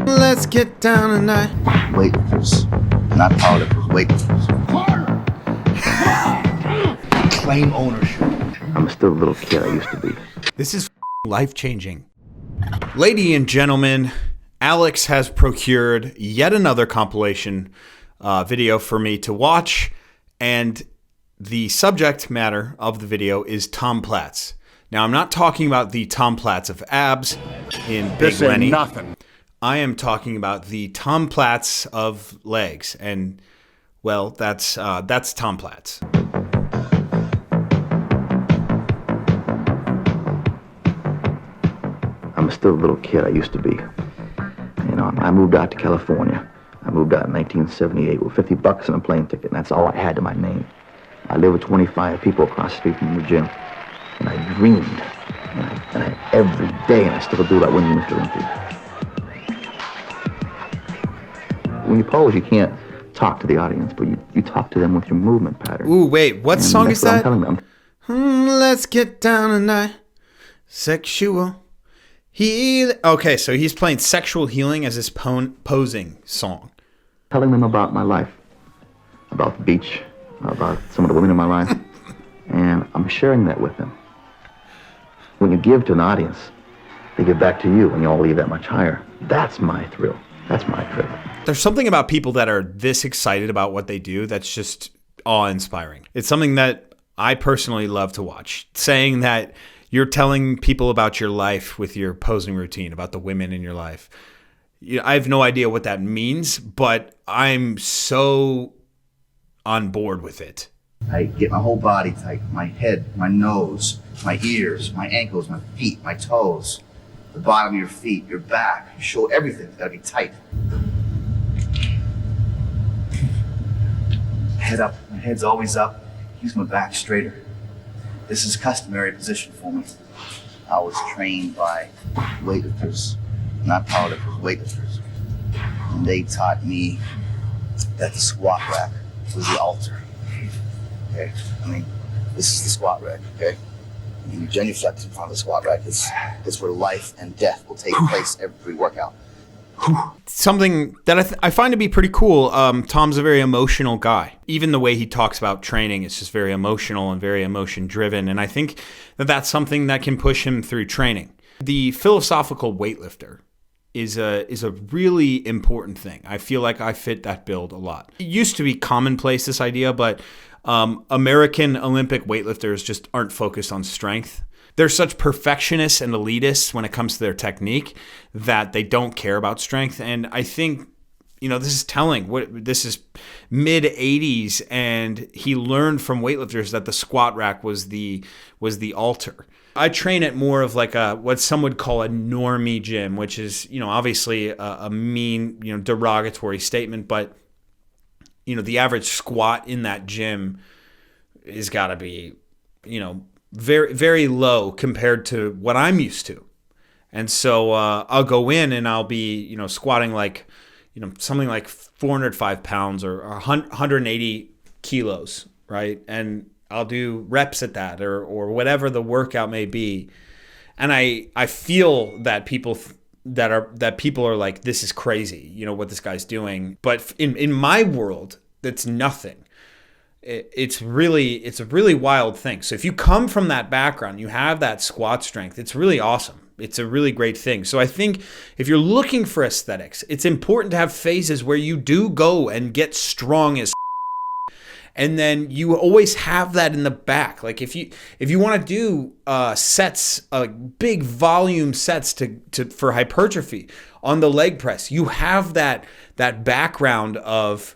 Let's get down tonight. Weightlifters, not powerlifters, weightlifters. Claim ownership. I'm still a little kid I used to be. This is life-changing. Ladies and gentlemen, Alex has procured yet another compilation video for me to watch, and the subject matter of the video is Tom Platz. Now, I'm not talking about the Tom Platz of abs in Big Lenny. Nothing. I am talking about the Tom Platz of legs, and well, that's Tom Platz. I'm still a little kid I used to be. You know, I moved out to California. I moved out in 1978 with $50 and a plane ticket, and that's all I had to my name. I lived with 25 people across the street from the gym, and I dreamed, and I every day, and I still do it, I wouldn't Mr. Olympia. When you pose, you can't talk to the audience, but you talk to them with your movement pattern. Ooh, wait, what song is that? I'm telling them. Let's get down tonight. Sexual heal. Okay, so he's playing Sexual Healing as his posing song. Telling them about my life, about the beach, about some of the women in my life, and I'm sharing that with them. When you give to an audience, they give back to you, and you all leave that much higher. That's my thrill. That's my thrill. There's something about people that are this excited about what they do that's just awe-inspiring. It's something that I personally love to watch. Saying that you're telling people about your life with your posing routine, about the women in your life. I have no idea what that means, but I'm so on board with it. I get my whole body tight, my head, my nose, my ears, my ankles, my feet, my toes, the bottom of your feet, your back, your shoulder, everything's gotta be tight. Head up, my head's always up, keeps my back straighter. This is customary position for me. I was trained by weightlifters, not powerlifters, weightlifters. And they taught me that the squat rack was the altar. Okay, I mean, this is the squat rack, okay? And you genuflect in front of the squat rack. It's where life and death will take place every workout. Something that I find to be pretty cool. Tom's a very emotional guy. Even the way he talks about training is just very emotional and very emotion driven. And I think that that's something that can push him through training. The philosophical weightlifter is a really important thing. I feel like I fit that build a lot. It used to be commonplace, this idea, but American Olympic weightlifters just aren't focused on strength. They're such perfectionists and elitists when it comes to their technique that they don't care about strength. And I think, this is telling. This is mid 80s, and he learned from weightlifters that the squat rack was the altar. I train at more of like what some would call a normie gym, which is, obviously a mean, derogatory statement, but the average squat in that gym has got to be, very, very low compared to what I'm used to. And so I'll go in and I'll be, squatting like, something like 405 pounds or 180 kilos, right? And I'll do reps at that or whatever the workout may be. And I feel that people are like, this is crazy, what this guy's doing. But in my world, that's nothing. It's a really wild thing. So if you come from that background, you have that squat strength, it's really awesome. It's a really great thing. So I think if you're looking for aesthetics, it's important to have phases where you do go and get strong as and then you always have that in the back. Like if you want to do sets, big volume sets for hypertrophy on the leg press, you have that background of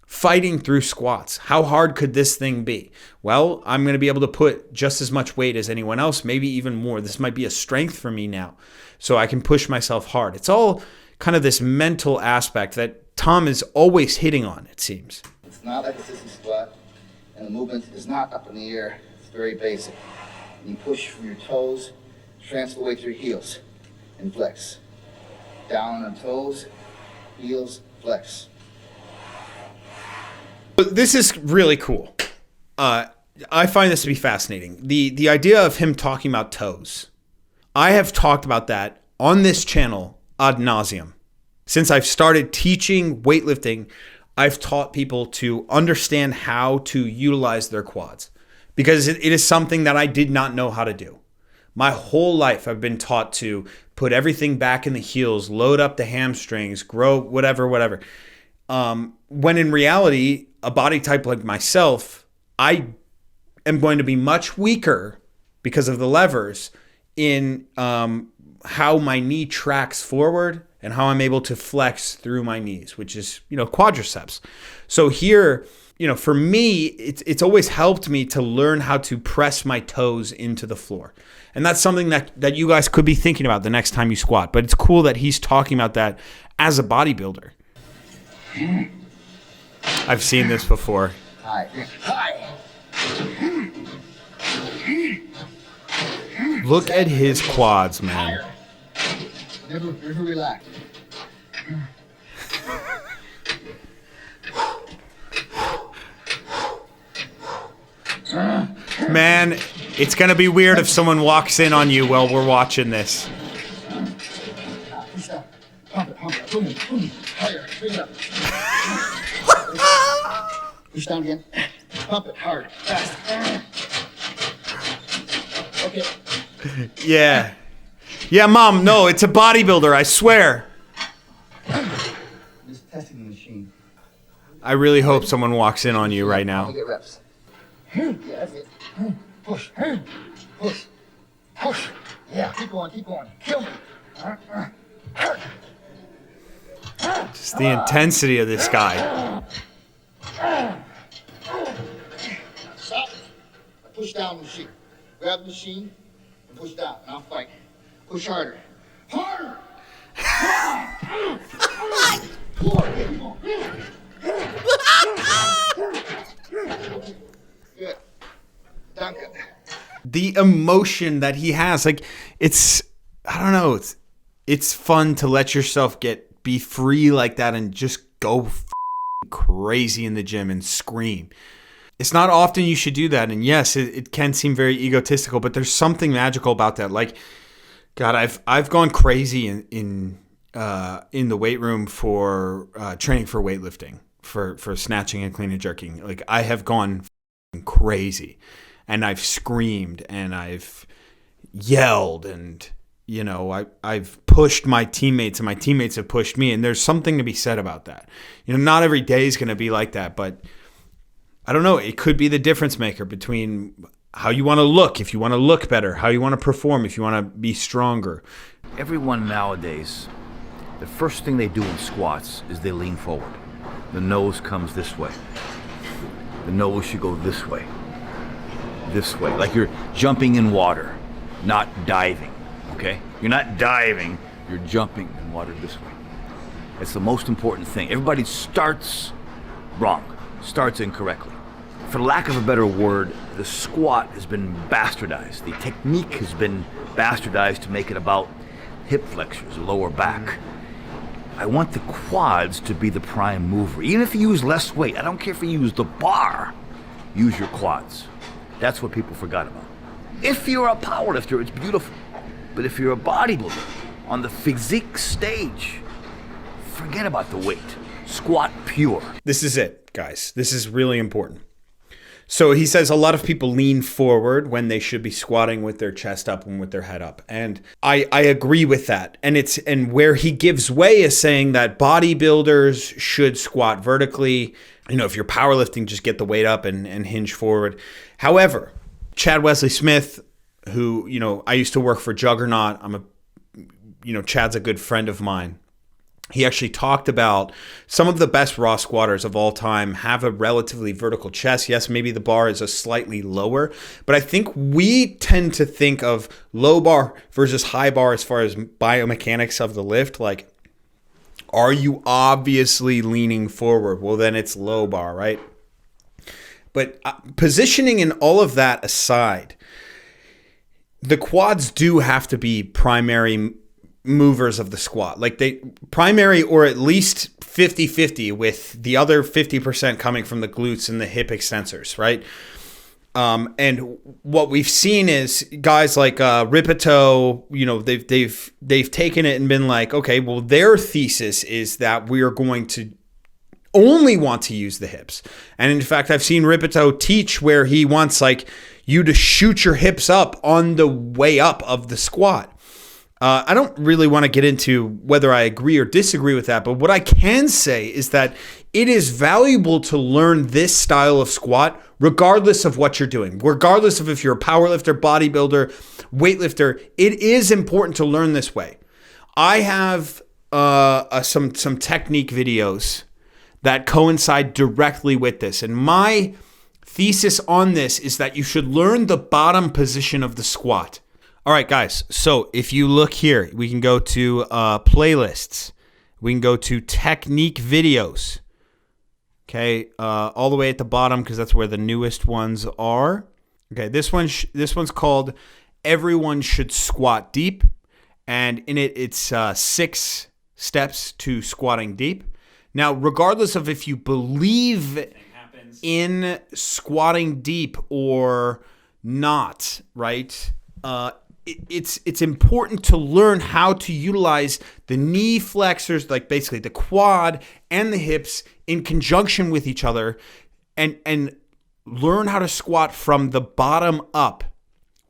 fighting through squats. How hard could this thing be? Well, I'm going to be able to put just as much weight as anyone else, maybe even more. This might be a strength for me now, so I can push myself hard. It's all kind of this mental aspect that Tom is always hitting on, it seems. It's not like a sissy squat, and the movement is not up in the air. It's very basic. You push from your toes, transfer weight to your heels, and flex. Down on toes, heels, flex. This is really cool. I find this to be fascinating. The idea of him talking about toes. I have talked about that on this channel ad nauseum. Since I've started teaching weightlifting, I've taught people to understand how to utilize their quads because it is something that I did not know how to do. My whole life, I've been taught to put everything back in the heels, load up the hamstrings, grow whatever. When in reality, a body type like myself, I am going to be much weaker because of the levers in how my knee tracks forward and how I'm able to flex through my knees, which is, quadriceps. So here, for me, it's always helped me to learn how to press my toes into the floor. And that's something that you guys could be thinking about the next time you squat. But it's cool that he's talking about that as a bodybuilder. I've seen this before. Hi. Look at his quads, man. Never relax. Man, it's going to be weird if someone walks in on you while we're watching this. Push down. Pump it. Boom. Higher. Bring it up. Push down again. Pump it hard. Fast. Okay. Yeah, Mom, no, it's a bodybuilder, I swear. Just testing the machine. I really hope someone walks in on you right now. Get reps. Yeah, that's it. Push. Yeah, keep going. Kill me. Just the intensity of this guy. Stop. Push down the machine. Grab the machine and push down. And I'll fight. Push harder. Harder! Good. Dunk it. The emotion that he has, I don't know, it's fun to let yourself be free like that and just go crazy in the gym and scream. It's not often you should do that, and yes, it can seem very egotistical, but there's something magical about that. Like, God, I've gone crazy in the weight room for training for weightlifting, for snatching and clean and jerking. Like, I have gone crazy, and I've screamed and I've yelled, and I've pushed my teammates and my teammates have pushed me, and there's something to be said about that. Not every day is going to be like that, but I don't know. It could be the difference maker between how you want to look, if you want to look better, how you want to perform, if you want to be stronger. Everyone nowadays, the first thing they do in squats is they lean forward. The nose comes this way. The nose should go this way, like you're jumping in water, not diving, okay? You're not diving, you're jumping in water this way. It's the most important thing. Everybody starts wrong, starts incorrectly. For lack of a better word, the squat has been bastardized. The technique has been bastardized to make it about hip flexors, lower back. I want the quads to be the prime mover. Even if you use less weight, I don't care if you use the bar, use your quads. That's what people forgot about. If you're a powerlifter, it's beautiful. But if you're a bodybuilder on the physique stage, forget about the weight. Squat pure. This is it, guys. This is really important. So he says a lot of people lean forward when they should be squatting with their chest up and with their head up. And I agree with that. And where he gives way is saying that bodybuilders should squat vertically. If you're powerlifting, just get the weight up and hinge forward. However, Chad Wesley Smith, who, I used to work for Juggernaut. Chad's a good friend of mine. He actually talked about some of the best raw squatters of all time have a relatively vertical chest. Yes, maybe the bar is a slightly lower, but I think we tend to think of low bar versus high bar as far as biomechanics of the lift. Like, are you obviously leaning forward? Well, then it's low bar, right? But positioning and all of that aside, the quads do have to be primary movers of the squat. Like, they primary, or at least 50-50, with the other 50% coming from the glutes and the hip extensors, right? And what we've seen is guys like Ripito, you know, they've taken it and been like, okay, well, their thesis is that we are going to only want to use the hips. And in fact, I've seen Ripito teach where he wants like you to shoot your hips up on the way up of the squat. I don't really want to get into whether I agree or disagree with that, but what I can say is that it is valuable to learn this style of squat regardless of what you're doing. Regardless of if you're a powerlifter, bodybuilder, weightlifter, it is important to learn this way. I have some technique videos that coincide directly with this, and my thesis on this is that you should learn the bottom position of the squat. All right, guys, so if you look here, we can go to playlists. We can go to technique videos. Okay, all the way at the bottom because that's where the newest ones are. Okay, this one's called Everyone Should Squat Deep. And in it, it's 6 steps to squatting deep. Now, regardless of if you believe in squatting deep or not, right? It's important to learn how to utilize the knee flexors, like basically the quad and the hips in conjunction with each other, and learn how to squat from the bottom up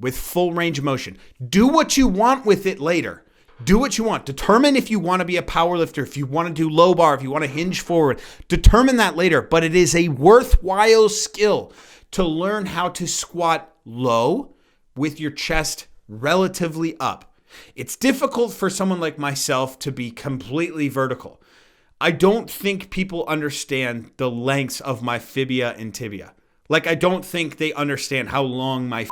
with full range of motion. Do what you want with it later. Do what you want. Determine if you want to be a power lifter, if you want to do low bar, if you want to hinge forward. Determine that later, but it is a worthwhile skill to learn how to squat low with your chest relatively up. It's difficult for someone like myself to be completely vertical. I don't think people understand the lengths of my fibia and tibia. Like, I don't think they understand how long my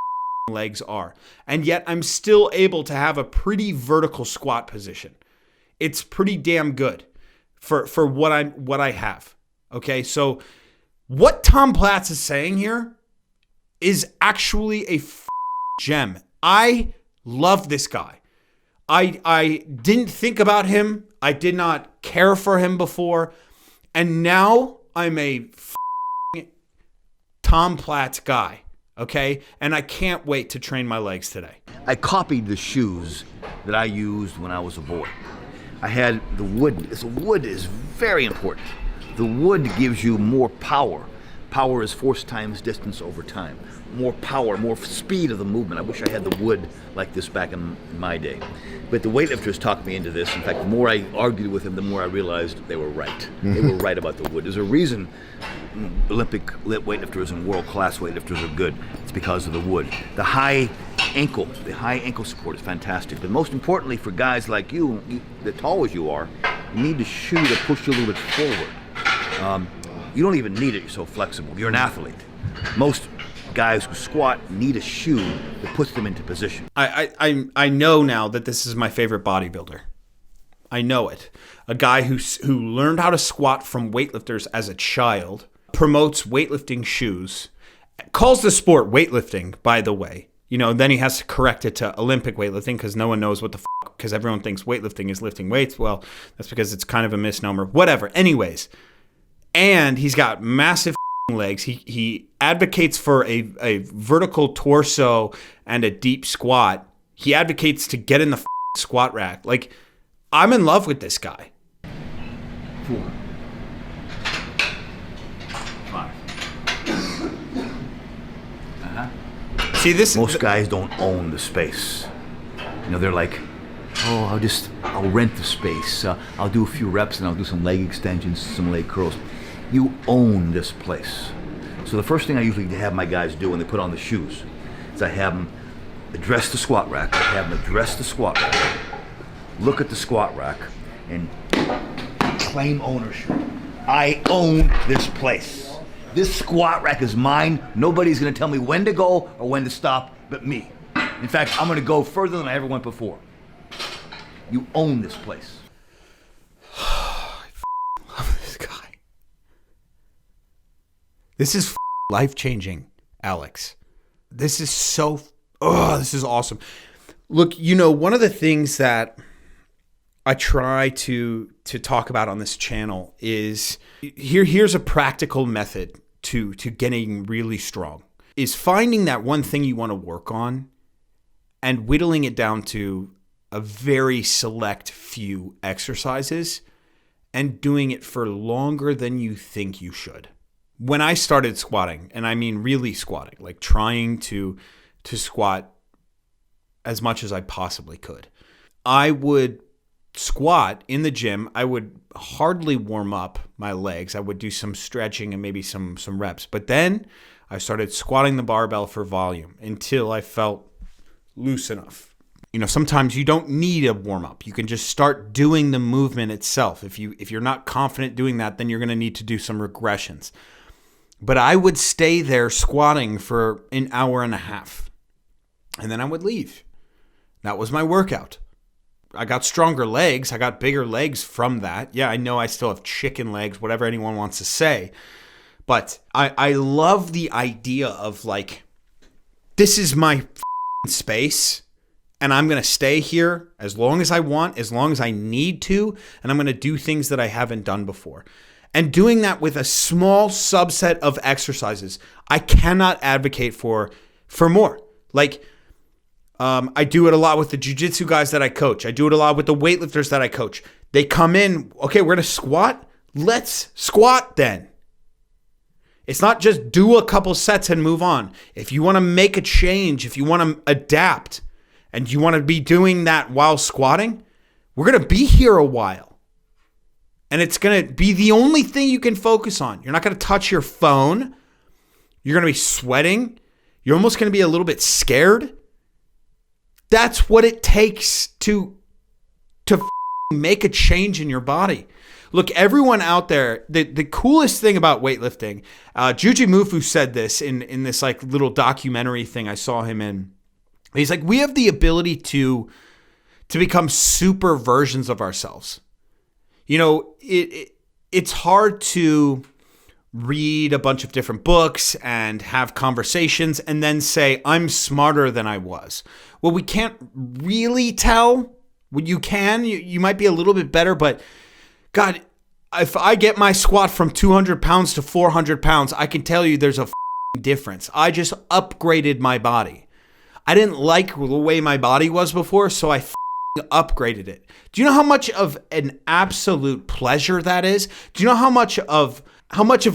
legs are. And yet I'm still able to have a pretty vertical squat position. It's pretty damn good for what I have. Okay, so what Tom Platz is saying here is actually a gem. I love this guy. I didn't think about him. I did not care for him before. And now I'm a Tom Platz guy. Okay? And I can't wait to train my legs today. I copied the shoes that I used when I was a boy. I had the wood. The wood is very important. The wood gives you more power. Power is force times distance over time. More power, more speed of the movement. I wish I had the wood like this back in my day. But the weightlifters talked me into this. In fact, the more I argued with them, the more I realized they were right. They were right about the wood. There's a reason Olympic weightlifters and world-class weightlifters are good. It's because of the wood. The high ankle support is fantastic. But most importantly for guys like you, as tall as you are, you need a shoe to push you a little bit forward. You don't even need it, you're so flexible. You're an athlete. Most guys who squat need a shoe that puts them into position. I know now that this is my favorite bodybuilder. I know it. A guy who learned how to squat from weightlifters as a child, promotes weightlifting shoes, calls the sport weightlifting, by the way. You know, then he has to correct it to Olympic weightlifting because no one knows what the because everyone thinks weightlifting is lifting weights. Well, that's because it's kind of a misnomer. Whatever. Anyways, and he's got massive legs. He advocates for a vertical torso and a deep squat. He advocates to get in the squat rack. Like, I'm in love with this guy. 4, 5. See, most guys don't own the space. You know, they're like, oh, I'll rent the space. I'll do a few reps and I'll do some leg extensions, some leg curls. You own this place. So the first thing I usually have my guys do when they put on the shoes is I have them address the squat rack. Look at the squat rack and claim ownership. I own this place. This squat rack is mine. Nobody's going to tell me when to go or when to stop but me. In fact, I'm going to go further than I ever went before. You own this place. I love this guy. This is life-changing, Alex. This is this is awesome. Look, you know, one of the things that I try to talk about on this channel is here's a practical method to getting really strong. is finding that one thing you want to work on and whittling it down to a very select few exercises and doing it for longer than you think you should. When I started squatting, and I mean really squatting, like trying to squat as much as I possibly could, I would squat in the gym. I would hardly warm up my legs. I would do some stretching and maybe some reps. But then I started squatting the barbell for volume until I felt loose enough. Sometimes you don't need a warm up. You can just start doing the movement itself. If you're not confident doing that, then you're going to need to do some regressions. But I would stay there squatting for an hour and a half, and then I would leave. That was my workout. I got stronger legs. I got bigger legs from that. Yeah, I know I still have chicken legs, whatever anyone wants to say. But I love the idea of like, this is my space, and I'm going to stay here as long as I want, as long as I need to, and I'm going to do things that I haven't done before. And doing that with a small subset of exercises, I cannot advocate for more. Like, I do it a lot with the jiu-jitsu guys that I coach. I do it a lot with the weightlifters that I coach. They come in, okay, we're going to squat. Let's squat then. It's not just do a couple sets and move on. If you want to make a change, if you want to adapt, and you want to be doing that while squatting, we're going to be here a while. And it's going to be the only thing you can focus on. You're not going to touch your phone. You're going to be sweating. You're almost going to be a little bit scared. That's what it takes to make a change in your body. Look, everyone out there, the coolest thing about weightlifting, Juji Mufu said this in this like little documentary thing I saw him in. He's like, we have the ability to become super versions of ourselves. It's hard to read a bunch of different books and have conversations and then say, I'm smarter than I was. Well, we can't really tell. Well, you can. You might be a little bit better, but God, if I get my squat from 200 pounds to 400 pounds, I can tell you there's a difference. I just upgraded my body. I didn't like the way my body was before, so I upgraded it. Do you know how much of an absolute pleasure that is? Do you know how much of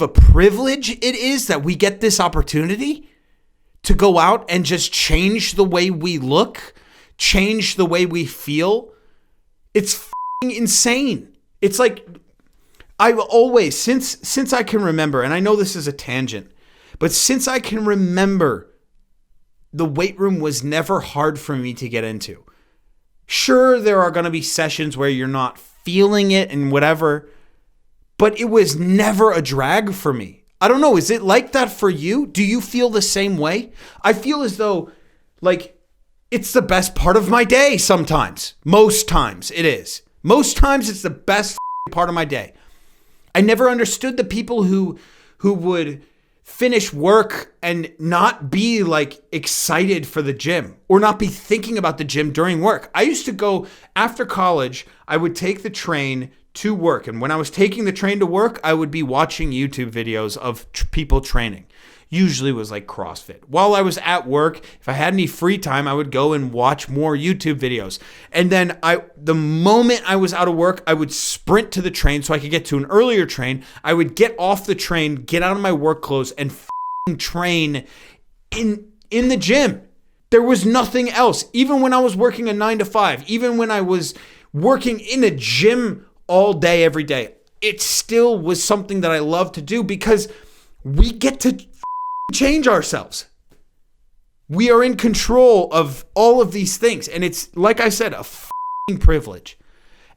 a privilege it is that we get this opportunity to go out and just change the way we look, change the way we feel? It's insane. It's like I've always, since I can remember, and I know this is a tangent, but since I can remember, the weight room was never hard for me to get into. Sure, there are going to be sessions where you're not feeling it and whatever, but it was never a drag for me. I don't know. Is it like that for you? Do you feel the same way? I feel as though like it's the best part of my day sometimes. Most times it is. Most times it's the best part of my day. I never understood the people who would finish work and not be like excited for the gym or not be thinking about the gym during work. I used to go after college, I would take the train to work. And when I was taking the train to work, I would be watching YouTube videos of people training. Usually it was like CrossFit. While I was at work, if I had any free time, I would go and watch more YouTube videos. And then the moment I was out of work, I would sprint to the train so I could get to an earlier train. I would get off the train, get out of my work clothes, and train in the gym. There was nothing else. Even when I was working a 9 to 5, even when I was working in a gym all day, every day, it still was something that I loved to do because we get to change ourselves. We are in control of all of these things. And it's, like I said, a privilege.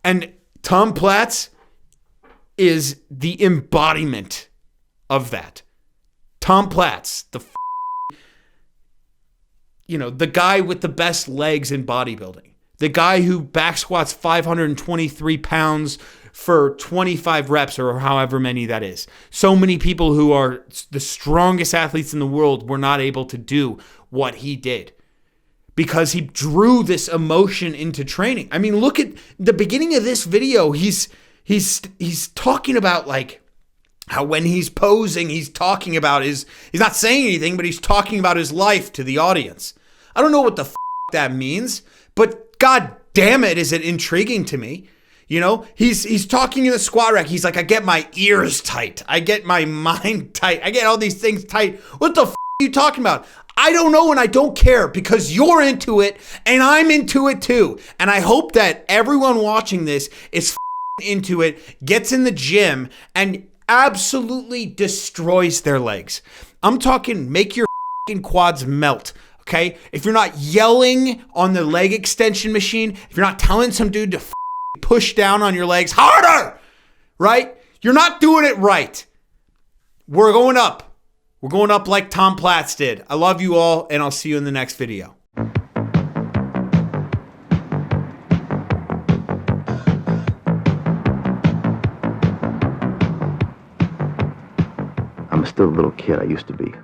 And Tom Platz is the embodiment of that. Tom Platz, the guy with the best legs in bodybuilding. The guy who back squats 523 pounds for 25 reps or however many that is. So many people who are the strongest athletes in the world were not able to do what he did because he drew this emotion into training. I mean, look at the beginning of this video. He's talking about like how when he's posing, he's talking about he's not saying anything, but he's talking about his life to the audience. I don't know what the that means, but god damn it, is it intriguing to me. You know, he's talking in the squat rack. He's like, I get my ears tight. I get my mind tight. I get all these things tight. What the are you talking about? I don't know, and I don't care, because you're into it and I'm into it too. And I hope that everyone watching this is into it, gets in the gym, and absolutely destroys their legs. I'm talking make your quads melt. Okay? If you're not yelling on the leg extension machine, if you're not telling some dude to push down on your legs harder, right? You're not doing it right. We're going up. We're going up like Tom Platz did. I love you all, and I'll see you in the next video. I'm still the little kid I used to be.